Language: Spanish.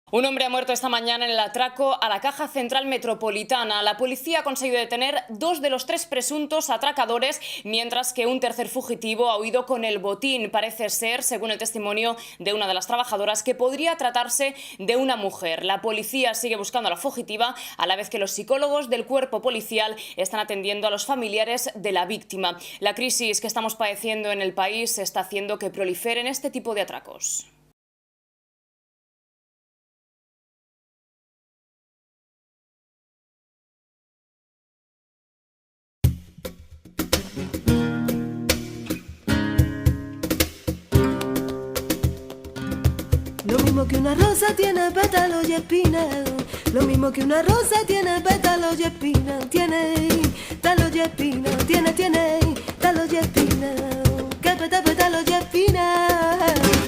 Un hombre ha muerto esta mañana en el atraco a la Caja Central Metropolitana. La policía ha conseguido detener 2 de los 3 presuntos atracadores, mientras que un tercer fugitivo ha huido con el botín. Parece ser, según el testimonio de una de las trabajadoras, que podría tratarse de una mujer. La policía sigue buscando a la fugitiva, a la vez que los psicólogos del cuerpo policial están atendiendo a los familiares de la víctima. La crisis que estamos padeciendo en el país está haciendo que proliferen este tipo de atracos. Lo mismo que una rosa tiene pétalos y espinas. Lo mismo que una rosa tiene pétalos y espinas. Tiene talos y espinas. Tiene talos y espinas. Que pétalos y espinas.